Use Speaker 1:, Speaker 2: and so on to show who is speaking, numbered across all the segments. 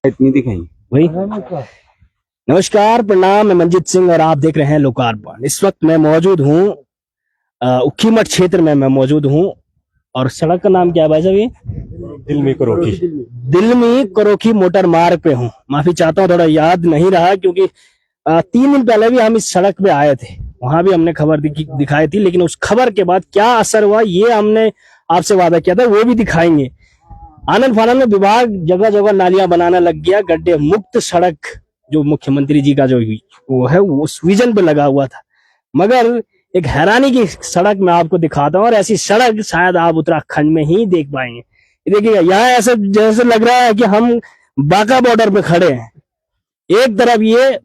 Speaker 1: इतनी दिखाई
Speaker 2: वही। नमस्कार, प्रणाम। मैं मंजीत सिंह और आप देख रहे हैं लोकार्पण। इस वक्त मैं मौजूद हूँ उखीमठ क्षेत्र में मैं मौजूद हूँ। और सड़क का नाम क्या है भाई साहब? ये दिल्मी करोखी मोटर मार्ग पे हूँ। माफी चाहता हूँ, थोड़ा याद नहीं रहा क्योंकि 3 दिन पहले भी हम इस सड़क पे आए थे। वहां भी हमने खबर दिखाई थी, लेकिन उस खबर के बाद क्या असर हुआ ये हमने आपसे वादा किया था, वो भी दिखाएंगे। आनंद फानंद में विभाग जगह जगह नालियां बनाने लग गया। गड्ढे मुक्त सड़क जो मुख्यमंत्री जी का जो वो है वो उस विजन पे लगा हुआ था। मगर एक हैरानी की सड़क मैं आपको दिखाता हूँ, और ऐसी सड़क शायद आप उत्तराखंड में ही देख पाएंगे। देखिए, यहाँ ऐसे जैसे लग रहा है कि हम बाका बॉर्डर पे खड़े हैं। एक तरफ ये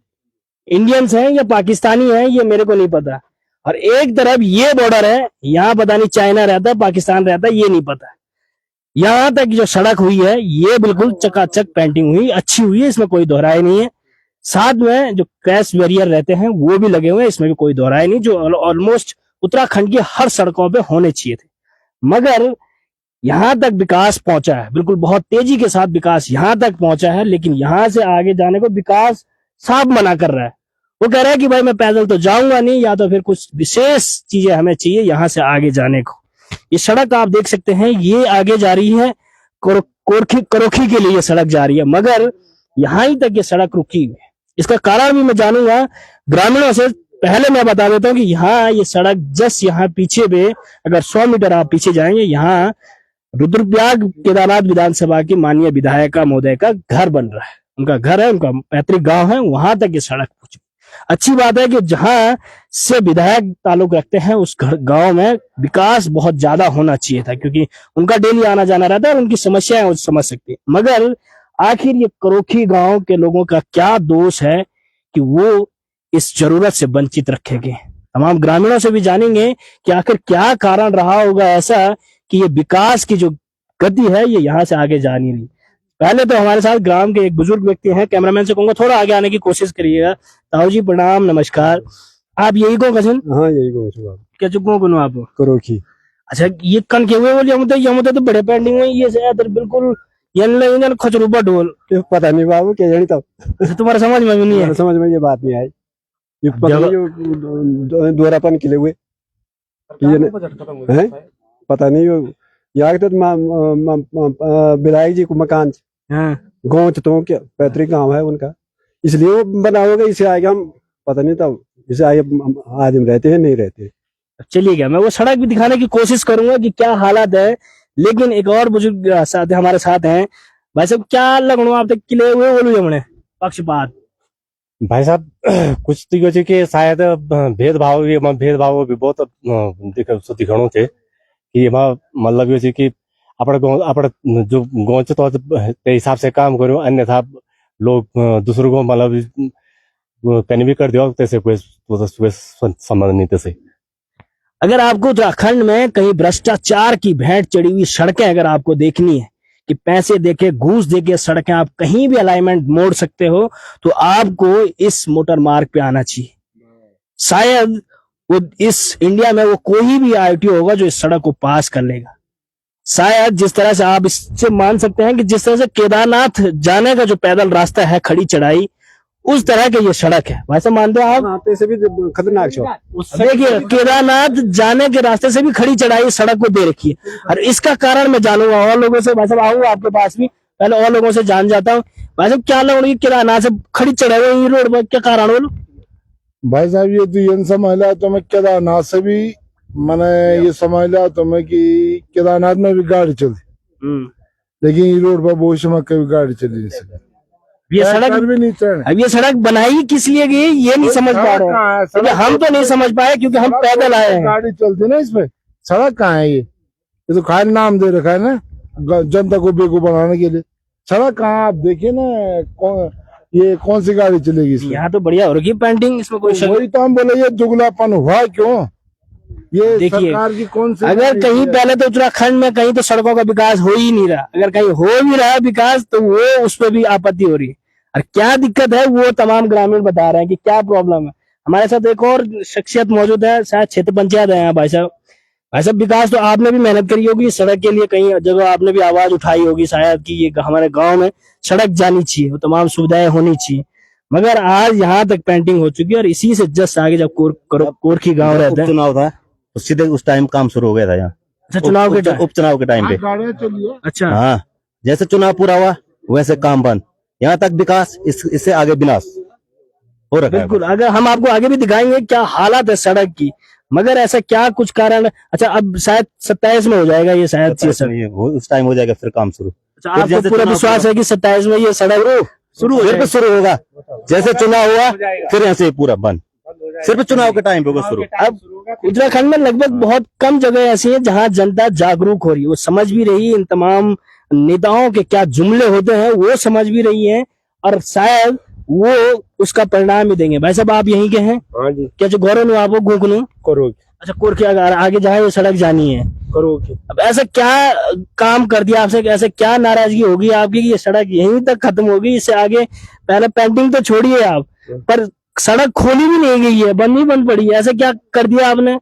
Speaker 2: इंडियंस हैं या पाकिस्तानी हैं ये मेरे को नहीं पता, और एक तरफ ये बॉर्डर है, यहाँ पता नहीं चाइना रहता है पाकिस्तान रहता है ये नहीं पता। यहाँ तक जो सड़क हुई है ये बिल्कुल चकाचक पेंटिंग हुई, अच्छी हुई है, इसमें कोई दोहराई नहीं है। साथ में जो क्रैश बैरियर रहते हैं वो भी लगे हुए हैं, इसमें भी कोई दोहराई नहीं, जो ऑलमोस्ट उत्तराखंड की हर सड़कों पे होने चाहिए थे। मगर यहाँ तक विकास पहुंचा है, बिल्कुल बहुत तेजी के साथ विकास यहाँ तक पहुंचा है, लेकिन यहाँ से आगे जाने को विकास साफ मना कर रहा है। वो कह रहा है कि भाई मैं पैदल तो जाऊंगा नहीं, या तो फिर कुछ विशेष चीजें हमें चाहिए यहाँ से आगे जाने को। ये सड़क आप देख सकते हैं, ये आगे जा रही है करोखी के लिए सड़क जा रही है, मगर यहाँ ही तक ये सड़क रुकी हुई है। इसका कारण भी मैं जानूंगा ग्रामीणों से। पहले मैं बता देता हूँ कि यहाँ ये सड़क जस्ट यहाँ पीछे पे अगर 100 मीटर आप पीछे जाएंगे, यहाँ रुद्रप्रयाग केदारनाथ विधानसभा की माननीय विधायिका महोदय का घर बन रहा है। उनका घर है, उनका पैतृक गांव है, वहां तक ये सड़क पहुंची। अच्छी बात है कि जहां से विधायक ताल्लुक रखते हैं उस गांव में विकास बहुत ज्यादा होना चाहिए था, क्योंकि उनका डेली आना जाना रहता है और उनकी समस्याएं वो समझ सकती है। मगर आखिर ये करोखी गांव के लोगों का क्या दोष है कि वो इस जरूरत से वंचित रखे गए? तमाम ग्रामीणों से भी जानेंगे कि आखिर क्या कारण रहा होगा ऐसा कि ये विकास की जो गति है ये यहाँ से आगे जा नहीं रही। पहले तो हमारे साथ ग्राम के एक बुजुर्ग व्यक्ति हैं, कैमरामैन से कहूंगा थोड़ा आगे आने की कोशिश करिएगा। ताऊ जी प्रणाम, नमस्कार। आप यही को कसन?
Speaker 3: हाँ यही को
Speaker 2: क्या चुको को आप
Speaker 3: करोखी?
Speaker 2: अच्छा, ये कन के हुए बोले हम तो बड़े पेंडिंग हुई ये से बिल्कुल ये खचरूपा ढोल
Speaker 3: पता नहीं बाबू क्या जानी तब।
Speaker 2: तुम्हारे समझ में भी नहीं है?
Speaker 3: समझ में ये बात नहीं आई। ये पता नहीं दोहरापन किले हुए है, पता नहीं यहाँ तो विधायक जी को मकान गाँव तो क्या पैतृक गाँव है उनका, इसलिए वो बना होगा। इसे आगे हम पता नहीं तब, इसे आगे आदमी रहते हैं नहीं रहते।
Speaker 2: चलिए गया, मैं वो सड़क भी दिखाने की कोशिश करूंगा कि क्या हालात है। लेकिन एक और बुजुर्ग साथ हमारे साथ हैं। भाई साहब क्या लगनो आप तक किले हुए बोलू हमने पक्षपात?
Speaker 4: भाई साहब कुछ तो कि शायद भेदभाव भी बहुत दिखणो थे कि मतलब ये कि अपने जो गाँव तो हिसाब से काम करो, अन्यथा लोग दूसरों को मतलब कहीं भी कर दिया तैसे कोई संबंध नहीं तैसे।
Speaker 2: अगर आपको उत्तराखंड में कहीं भ्रष्टाचार की भेंट चढ़ी हुई सड़कें अगर आपको देखनी है कि पैसे देके घूस देके सड़कें आप कहीं भी अलाइनमेंट मोड़ सकते हो, तो आपको इस मोटर मार्ग पे आना चाहिए। शायद वो इस इंडिया में वो कोई भी आईटीओ होगा जो इस सड़क को पास कर लेगा। शायद जिस तरह से आप इससे मान सकते हैं कि जिस तरह से केदारनाथ जाने का जो पैदल रास्ता है खड़ी चढ़ाई, उस तरह के ये सड़क है। वैसे मानते हो आप?
Speaker 3: से भी खतरनाक
Speaker 2: देखिए, केदारनाथ जाने के रास्ते से भी खड़ी चढ़ाई सड़क को दे रखी है, और इसका कारण मैं जानूंगा और लोगों से। वैसे आऊंगा आपके पास भी, पहले और लोगों से जान जाता हूँ। वैसे क्या लोग केदारनाथ से खड़ी चढ़ाई हुई रोड पर क्या कारण बोलो?
Speaker 5: भाई साहब ये तो ये समझ लिया तो मैं केदारनाथ से भी मैंने ये समझ लिया तो मैं कि केदारनाथ में भी गाड़ी चलती, लेकिन ये रोड पर बहुत समय कभी गाड़ी चली नहीं सकती।
Speaker 2: ये सड़क भी नहीं चढ़, अब ये सड़क बनाई किस लिए गई ये नहीं समझ पा रहे हैं। हम तो नहीं समझ पाए क्योंकि हम पैदल आए हैं।
Speaker 5: गाड़ी चलती ना इसमें, सड़क कहाँ है? ये तो खाली नाम दे रखा है ना जनता को बेवकूफ बनाने के लिए। सड़क कहाँ आप देखिए ना, ये कौन सी गाड़ी चलेगी इसमें?
Speaker 2: यहाँ तो बढ़िया हो रही है पेंटिंग, इसमें कोई
Speaker 5: वही तो हम बोले ये दुगलापन हुआ क्यों? ये
Speaker 2: देखिए,
Speaker 5: सरकार की कौन सी
Speaker 2: अगर कहीं पहले तो उत्तराखंड में कहीं तो सड़कों का विकास हो ही नहीं रहा, अगर कहीं हो भी रहा है विकास तो वो उस पर भी आपत्ति हो रही है। और क्या दिक्कत है वो तमाम ग्रामीण बता रहे हैं कि क्या प्रॉब्लम है। हमारे साथ एक और शख्सियत मौजूद है, शायद क्षेत्र पंचायत है यहाँ भाई साहब। ऐसा विकास तो आपने भी मेहनत करी होगी इस सड़क के लिए, कहीं जगह आपने भी आवाज उठाई होगी शायद कि ये हमारे गांव में सड़क जानी चाहिए, वो तमाम सुविधाएं होनी चाहिए, मगर आज यहाँ तक पेंटिंग हो चुकी है। और इसी से जस्ट आगे जब कोरखी गांव रहता है,
Speaker 1: चुनाव था तो सीधे उस टाइम काम शुरू हो गया था यहाँ।
Speaker 2: अच्छा चुनाव के टाइम,
Speaker 1: उपचुनाव के टाइम पे।
Speaker 2: अच्छा
Speaker 1: हाँ, जैसे चुनाव पूरा हुआ वैसे काम बंद, यहाँ तक विकास, इससे आगे विनाश हो रखा है।
Speaker 2: बिल्कुल, अगर हम आपको आगे भी दिखाएंगे क्या हालत है सड़क की, मगर ऐसा क्या कुछ कारण। अच्छा अब शायद 27 में हो जाएगा ये, शायद
Speaker 1: उस टाइम हो जाएगा फिर काम शुरू।
Speaker 2: अच्छा, आपको पूरा विश्वास है कि 27 में ये सड़क शुरू
Speaker 1: होगा? जैसे चुनाव हुआ फिर यहाँ से पूरा बंद, सिर्फ चुनाव के टाइम पे होगा शुरू।
Speaker 2: अब उत्तराखंड में लगभग बहुत कम जगह ऐसी है जहां जनता जागरूक हो रही है, वो समझ भी रही है इन तमाम नेताओं के क्या जुमले होते हैं, वो समझ भी रही है, और शायद वो उसका परिणाम भी देंगे। भाई साहब आप यहीं के हैं?
Speaker 3: हाँ जी।
Speaker 2: क्या जो गौरव आप घूकनू
Speaker 3: करो।
Speaker 2: अच्छा कोरखी आगे जहाँ ये सड़क जानी है
Speaker 3: करो।
Speaker 2: अब ऐसा क्या काम कर दिया आपसे, ऐसे क्या नाराजगी होगी आपकी कि ये सड़क यहीं तक खत्म होगी, इससे आगे पहले पेंटिंग तो छोड़िए आप, पर सड़क खोली भी नहीं गई है, बंद पड़ी है, ऐसा क्या कर दिया आपने?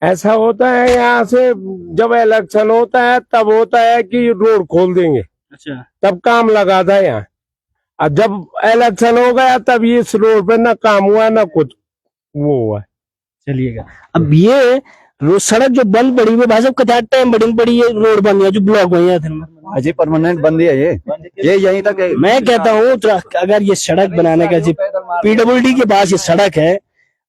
Speaker 6: ऐसा होता है यहाँ से जब इलेक्शन होता है तब होता है कि रोड खोल देंगे,
Speaker 2: अच्छा
Speaker 6: तब काम लगा था यहाँ, और जब इलेक्शन हो गया तब ये इस रोड पे ना काम हुआ ना कुछ वो हुआ।
Speaker 2: चलिएगा, अब ये सड़क जो बंद पड़ी हुई भाई साहब, कितना टाइम बड़ी पड़ी है रोड बंद है जो ब्लॉक हुई है?
Speaker 1: अजी परमानेंट बंद है ये यहीं तक है।
Speaker 2: मैं कहता हूँ अगर ये सड़क बनाने का जो PWD के पास ये सड़क है,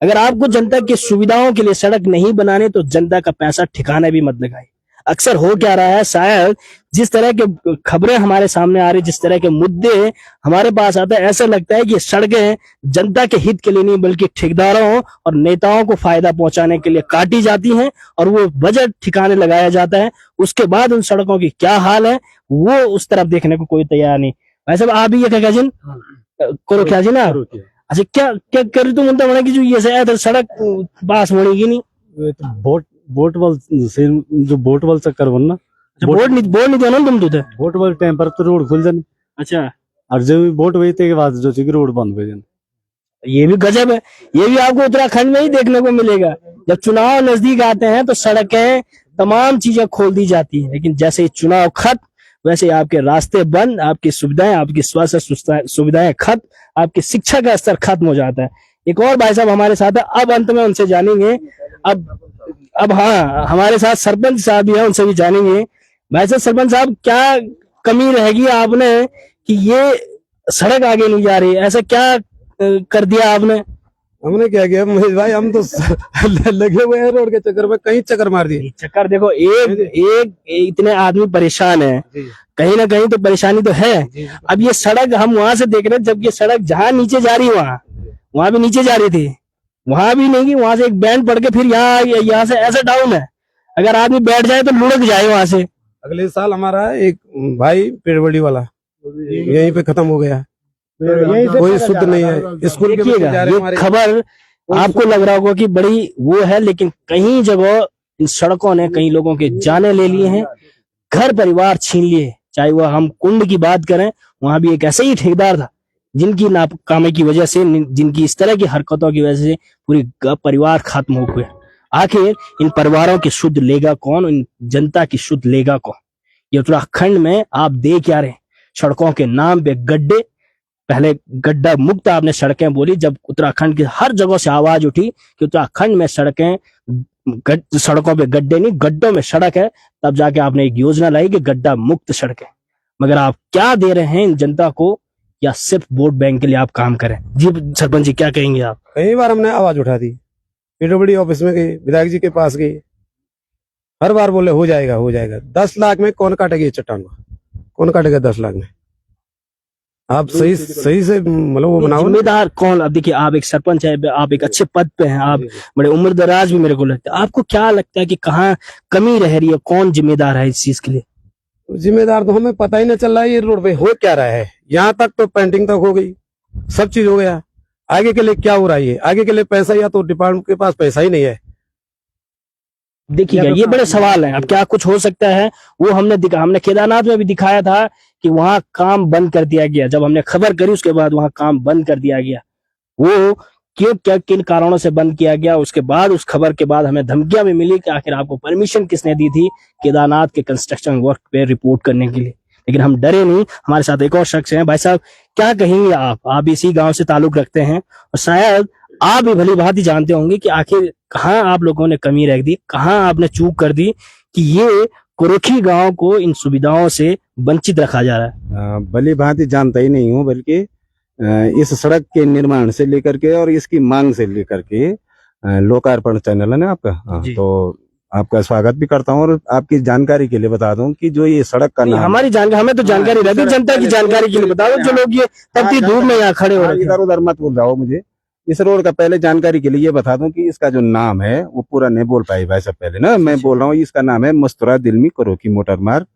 Speaker 2: अगर आपको जनता की सुविधाओं के लिए सड़क नहीं बनाने तो जनता का पैसा ठिकाने भी मत लगाए। अक्सर हो क्या रहा है, शायद जिस तरह के खबरें हमारे सामने आ रही, जिस तरह के मुद्दे हमारे पास आते हैं, ऐसा लगता है कि सड़कें जनता के हित के लिए नहीं बल्कि ठेकेदारों और नेताओं को फायदा पहुंचाने के लिए काटी जाती हैं, और वो बजट ठिकाने लगाया जाता है, उसके बाद उन सड़कों की क्या हाल है वो उस तरफ देखने को कोई तैयार नहीं। वैसे आप भी ये क्या जिन करो क्या जी ना, अच्छा क्या क्या कर तुम उनका बना कि जो ये सड़क पास होने की नहीं
Speaker 4: बोट वाल से जो बोट वाल चक्कर बनना,
Speaker 2: बोर्ड नहीं दो ना तुम तो
Speaker 4: बोट वाल टाइम पर तो रोड खुल जानी।
Speaker 2: अच्छा,
Speaker 4: और जब बोट हुई के बाद जो थी रोड बंद हो जानी।
Speaker 2: ये भी गजब है, ये भी आपको उत्तराखंड में ही देखने को मिलेगा। जब चुनाव नजदीक आते हैं तो सड़कें तमाम चीजें खोल दी जाती हैं, लेकिन जैसे ही चुनाव खत्म वैसे आपके रास्ते बंद, आपकी सुविधाएं, आपकी स्वास्थ्य सुविधाएं खत्म, आपकी शिक्षा का स्तर खत्म हो जाता है। एक और भाई साहब हमारे साथ है, अब अंत में उनसे जानेंगे। अब हाँ, हमारे साथ सरपंच साहब भी है, उनसे भी जानेंगे। भाई साहब सरपंच साहब, क्या कमी रहेगी आपने कि ये सड़क आगे नहीं जा रही, ऐसा क्या कर दिया आपने?
Speaker 3: हमने क्या किया महेश भाई, हम तो लगे हुए हैं रोड के चक्कर में, कहीं चक्कर मार दिए।
Speaker 2: चक्कर देखो, एक इतने आदमी परेशान है, कहीं ना कहीं तो परेशानी तो है। अब ये सड़क हम वहां से देख रहे हैं, जब ये सड़क जहाँ नीचे जा रही है वहां भी नीचे जा रही थी, वहां भी नहीं, वहां से एक बैंड पड़ के फिर यहाँ से ऐसा डाउन है, अगर आदमी बैठ जाए तो लुढ़क जाए वहां से।
Speaker 3: अगले साल हमारा एक भाई पेड़बड़ी वाला यहीं पे खत्म हो गया, कोई शुद्ध नहीं है। स्कूल के बच्चे जा रहे हैं।
Speaker 2: ये खबर आपको लग रहा होगा कि बड़ी वो है, लेकिन कहीं जगह इन सड़कों ने कई लोगों के जाने ले लिए हैं, घर परिवार छीन लिए। चाहे वह हम कुंड की बात करें, वहां भी एक ऐसे ही ठेकेदार था जिनकी नाकामी की वजह से, जिनकी इस तरह की हरकतों की वजह से पूरी परिवार खत्म हो गए। आखिर इन परिवारों की शुद्ध लेगा कौन, इन जनता की शुद्ध लेगा कौन? ये उत्तराखंड में आप देख क्या रहे, सड़कों के नाम पे गड्ढे। पहले गड्ढा मुक्त आपने सड़कें बोली, जब उत्तराखंड की हर जगह से आवाज उठी कि उत्तराखंड में सड़कों पे गड्ढे नहीं, गड्ढों में सड़क है, तब जाके आपने एक योजना लाई कि गड्ढा मुक्त सड़कें। मगर आप क्या दे रहे हैं इन जनता को, या सिर्फ वोट बैंक के लिए आप काम करें? जी सरपंच जी, क्या कहेंगे आप?
Speaker 3: कई बार हमने आवाज उठा दी, PWD ऑफिस में गए, विधायक जी के पास गए, हर बार बोले हो जाएगा हो जाएगा। 10 लाख में कौन काटेगा ये चट्टान को, कौन काटेगा 10 लाख में? आप सही से मतलब वो बनाओ।
Speaker 2: जिम्मेदार कौन? अब देखिए, आप एक सरपंच है, आप एक अच्छे पद पे हैं, आप बड़े उम्र दराज भी मेरे को लगता है, आपको क्या लगता है कि कहाँ कमी रह रही है, कौन जिम्मेदार है इस चीज के लिए?
Speaker 3: जिम्मेदार तो हमें पता ही नहीं चल रहा है ये रोड पे हो क्या रहा है। यहाँ तक तो पेंटिंग तक हो गई, सब चीज हो गया, आगे के लिए क्या हो रहा है? आगे के लिए पैसा, या तो डिपार्टमेंट के पास पैसा ही नहीं है।
Speaker 2: देखिएगा, ये बड़े सवाल हैं। अब क्या कुछ हो सकता है, वो हमने केदारनाथ में भी दिखाया था कि वहां काम बंद कर दिया गया। जब हमने खबर करी उसके बाद वहां काम बंद कर दिया गया। वो क्यों क्या किन कारणों से बंद किया गया। उसके बाद उस खबर के बाद हमें धमकियां भी मिली कि आखिर आपको परमिशन किसने दी थी केदारनाथ के कंस्ट्रक्शन वर्क पे रिपोर्ट करने के लिए। लेकिन हम डरे नहीं। हमारे साथ एक और शख्स है। भाई साहब, क्या कहेंगे आप इसी गांव से ताल्लुक रखते हैं और शायद आप भी भली भांति जानते होंगे कि आखिर कहाँ आप लोगों ने कमी रख दी, कहाँ आपने चूक कर दी कि ये कुरुखी गांव को इन सुविधाओं से वंचित रखा जा रहा है।
Speaker 7: भली भांति जानता ही नहीं हूँ, बल्कि इस सड़क के निर्माण से लेकर के और इसकी मांग से लेकर के लोकार्पण चैनल है ना आपका, तो आपका स्वागत भी करता हूँ। और आपकी जानकारी के लिए बता दूं कि जो ये सड़क का नाम,
Speaker 2: हमारी जानकारी, हमें तो जानकारी रहती है, जनता की जानकारी के लिए बता दो। जो लोग ये तपती धूप में यहाँ खड़े हो रहे हैं,
Speaker 7: इधर उधर मत बोल जाओ। मुझे इस रोड का पहले जानकारी के लिए ये बता दूं कि इसका जो नाम है वो पूरा नहीं बोल पाई भाई साहब पहले ना। मैं बोल रहा हूँ, इसका नाम है मस्तूरा दिल्मी कुरुखी मोटर मार्ग।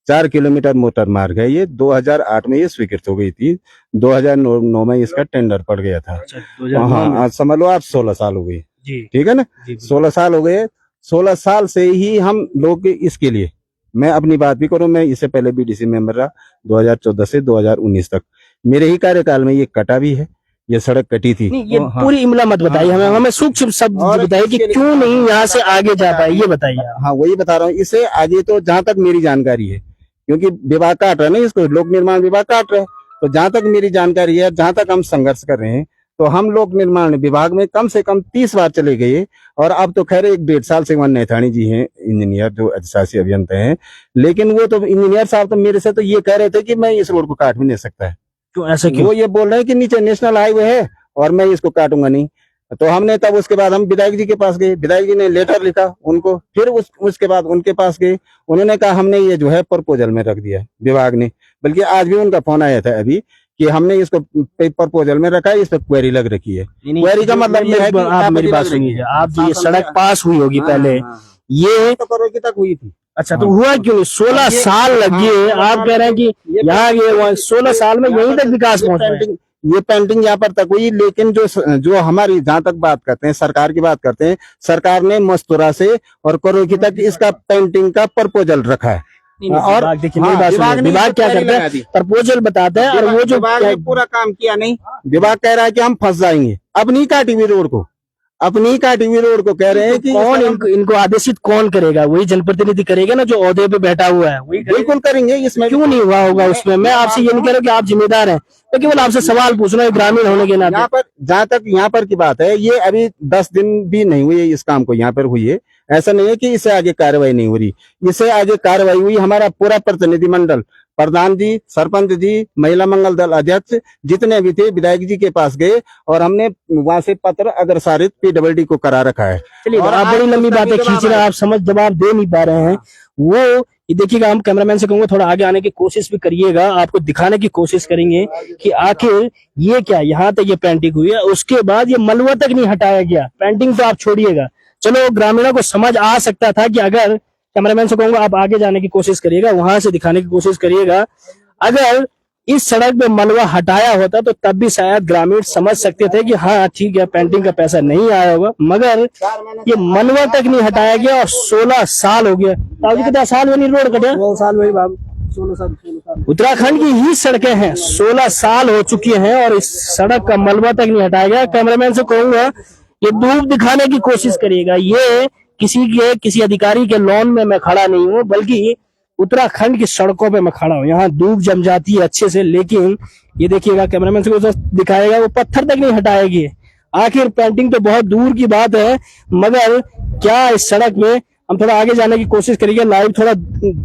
Speaker 7: 4 किलोमीटर मोटर मार्ग है ये। 2008 में ये स्वीकृत हो गई थी। 2009 में इसका टेंडर पड़ गया था। हाँ, आज समझ लो आप 16 साल हो गई, ठीक है ना। 16 साल हो गए। 16 साल से ही हम लोग इसके लिए, मैं अपनी बात भी करूं, मैं इससे पहले बीडीसी मेंबर रहा 2014 से 2019 तक। मेरे ही कार्यकाल में ये कटा भी है, ये सड़क कटी थी।
Speaker 2: ये पूरी इमला मत बताइए, हमें सूक्ष्म शब्द बताइए कि क्यों नहीं यहाँ से आगे जा पाए, ये बताइए।
Speaker 7: हाँ, वही बता रहा हूँ। इससे आगे तो जहाँ तक मेरी जानकारी है, क्योंकि विभाग काट रहा है ना इसको, लोक निर्माण विभाग काट रहे हैं, तो जहाँ तक मेरी जानकारी है, जहाँ तक हम संघर्ष कर रहे हैं, तो हम लोक निर्माण विभाग में कम से कम 30 बार चले गए। और अब तो खैर 1-1.5 साल से वहाँ नैथानी जी हैं इंजीनियर, जो अधिशासी अभियंता हैं, लेकिन वो तो इंजीनियर साहब तो मेरे से तो ये कह रहे थे कि मैं इस रोड को काट भी नहीं सकता है।
Speaker 2: क्यों ऐसा क्यों?
Speaker 7: वो ये बोल रहे हैं कि नीचे नेशनल हाईवे है और मैं इसको काटूंगा नहीं। तो हमने तब उसके बाद हम विधायक जी के पास गए, विधायक जी ने लेटर लिखा उनको, फिर उसके बाद उनके पास गए, उन्होंने कहा हमने ये जो है प्रपोजल में रख दिया है विभाग ने। बल्कि आज भी उनका फोन आया था अभी कि हमने इसको प्रपोजल में रखा है, इस पर क्वेरी लग रखी है। क्वेरी का मतलब ये है कि
Speaker 2: आप मेरी बात सुनिए, आप जो ये सड़क पास हुई होगी पहले, ये
Speaker 7: तो करोगी तक हुई थी।
Speaker 2: अच्छा, तो हुआ क्यों नहीं? 16 साल लग गए। आप कह रहे हैं कि यहाँ ये 16 साल में यहीं तक विकास पहुंचा।
Speaker 7: ये पेंटिंग यहाँ पर तक हुई, लेकिन जो हमारी जहाँ तक बात करते हैं, सरकार की बात करते हैं, सरकार ने मस्तूरा से और कुरुखी तक इसका पेंटिंग का प्रपोजल रखा है।
Speaker 2: और देखिए, विभाग क्या करता है, प्रपोजल बताता है, और वो जो
Speaker 7: पूरा काम किया नहीं। विभाग कह रहा है कि हम फंस जाएंगे। अपनी काटी हुई रोड को, अपनी काटी हुई रोड को कह रहे हैं कि
Speaker 2: कौन इनको आदेशित कौन करेगा? वही जनप्रतिनिधि करेगा ना, जो ओहदे पे बैठा हुआ है, वही
Speaker 7: बिल्कुल करेंगे। इसमें
Speaker 2: क्यों नहीं हुआ होगा उसमें? मैं आपसे ये नहीं कह रहा कि आप जिम्मेदार हैं, मैं केवल आपसे सवाल पूछ रहा हूँ ग्रामीण होने के नाते।
Speaker 7: यहाँ पर जहाँ तक यहाँ पर की बात है, ये अभी 10 दिन भी नहीं हुई है इस काम को यहाँ पर हुई है। ऐसा नहीं है कि इससे आगे कार्रवाई नहीं हो रही, इससे आगे कार्रवाई हुई। हमारा पूरा प्रतिनिधिमंडल, प्रधान जी, सरपंच जी, महिला मंगल दल अध्यक्ष, जितने भी थे, विधायक जी के पास गए और हमने वहां से पत्र अग्रसारित PWD को करा रखा है।
Speaker 2: चलिए, आप बड़ी लंबी बातें खींच रहे हैं, आप समझ जवाब दे नहीं पा रहे हैं। वो ये देखिएगा, हम कैमरामैन से कहूंगा थोड़ा आगे आने की कोशिश भी करिएगा, आपको दिखाने की कोशिश करेंगे कि आखिर ये क्या, यहाँ तक ये पेंटिंग हुई है, उसके बाद ये मलबा तक नहीं हटाया गया। पेंटिंग तो आप छोड़िएगा, चलो ग्रामीणों को समझ आ सकता था कि अगर, कैमरामैन से कहूंगा आप आगे जाने की कोशिश करिएगा, वहां से दिखाने की कोशिश करिएगा, अगर इस सड़क पे मलबा हटाया होता तो तब भी शायद ग्रामीण समझ सकते थे कि हाँ ठीक है, पेंटिंग का पैसा नहीं आया होगा। मगर ये मलबा तक नहीं हटाया गया और 16 साल हो गया। कितना साल बनी रोड कटे? 16 साल वही बाबू, 16 साल। उत्तराखंड की ही सड़कें हैं, 16 साल हो चुकी हैं और इस सड़क का मलबा तक नहीं हटाया गया। कैमरामैन से कहूंगा ये धूप दिखाने की कोशिश करिएगा। ये किसी अधिकारी के लॉन में मैं खड़ा नहीं हूँ, बल्कि उत्तराखंड की सड़कों पे मैं खड़ा हूँ। यहाँ धूप जम जाती है अच्छे से, लेकिन ये देखिएगा, कैमरामैन से दिखाएगा, वो पत्थर तक नहीं हटाएगी। आखिर पेंटिंग तो बहुत दूर की बात है, मगर क्या इस सड़क में, हम थोड़ा आगे जाने की कोशिश करेंगे, लाइव थोड़ा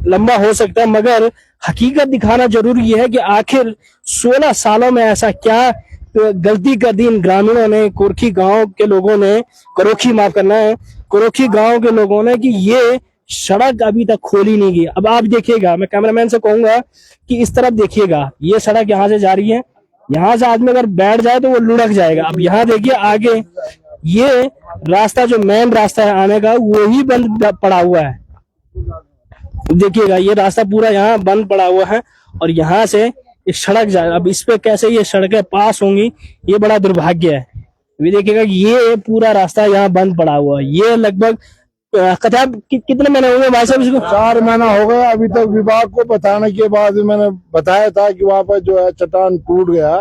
Speaker 2: लंबा हो सकता है, मगर हकीकत दिखाना जरूरी है कि आखिर 16 सालों में ऐसा क्या गलती कर दी इन ग्रामीणों ने, कुरुखी गांव के लोगों ने, कुरुखी माफ करना है, कुरुखी गांव के लोगों ने, कि ये सड़क अभी तक खोली नहीं गई। अब आप देखिएगा, मैं कैमरामैन से कहूंगा कि इस तरफ देखिएगा, ये सड़क यहाँ से जा रही है, यहाँ से आदमी अगर बैठ जाए तो वो लुढ़क जाएगा। अब यहाँ देखिए आगे ये रास्ता, जो मेन रास्ता है आने का, वो ही बंद पड़ा हुआ है। देखिएगा ये रास्ता पूरा यहाँ बंद पड़ा हुआ है और यहाँ से ये सड़क जाए। अब इस पे कैसे ये सड़कें पास होंगी, ये बड़ा दुर्भाग्य है। अभी देखिएगा ये पूरा रास्ता यहाँ बंद पड़ा हुआ है। ये लगभग कितने महीने हो गए भाई साहब इसको?
Speaker 5: 4 महीना हो गया। अभी तक विभाग को बताने के बाद मैंने बताया था कि वहाँ पर जो है चट्टान टूट गया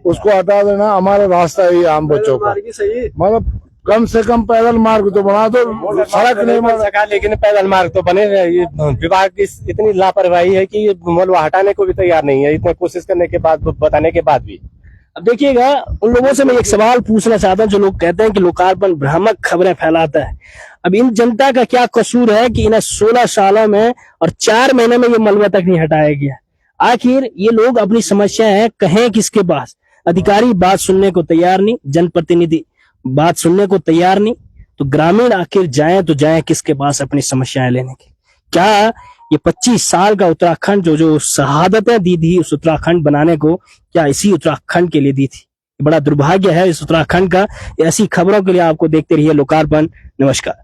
Speaker 5: उसको हटा देना। हमारा रास्ता है ये आम बच्चों का, मतलब कम से कम पैदल मार्ग तो बना दो, सड़क नहीं बन
Speaker 4: सका, लेकिन पैदल मार्ग तो बने। ये विभाग की इतनी लापरवाही है कि ये मलबा हटाने को भी तैयार नहीं है, इतने कोशिश करने के बाद, बताने के बाद भी।
Speaker 2: अब देखिएगा, उन लोगों से मैं एक सवाल पूछना चाहता हूं जो लोग कहते हैं कि लोकार्पण भ्रामक खबरें फैलाता है। अब इन जनता का क्या कसूर है कि इन्हें 16 सालों में और 4 महीने में ये मलबा तक नहीं हटाया गया? आखिर ये लोग अपनी समस्याएं कहें किसके पास? अधिकारी बात सुनने को तैयार नहीं, जनप्रतिनिधि बात सुनने को तैयार नहीं, तो ग्रामीण आखिर जाएं तो जाएं किसके पास अपनी समस्याएं लेने की? क्या ये 25 साल का उत्तराखंड जो शहादतें दी थी उस उत्तराखंड बनाने को, क्या इसी उत्तराखंड के लिए दी थी? बड़ा दुर्भाग्य है इस उत्तराखंड का। ऐसी खबरों के लिए आपको देखते रहिए लोकार्पण। नमस्कार।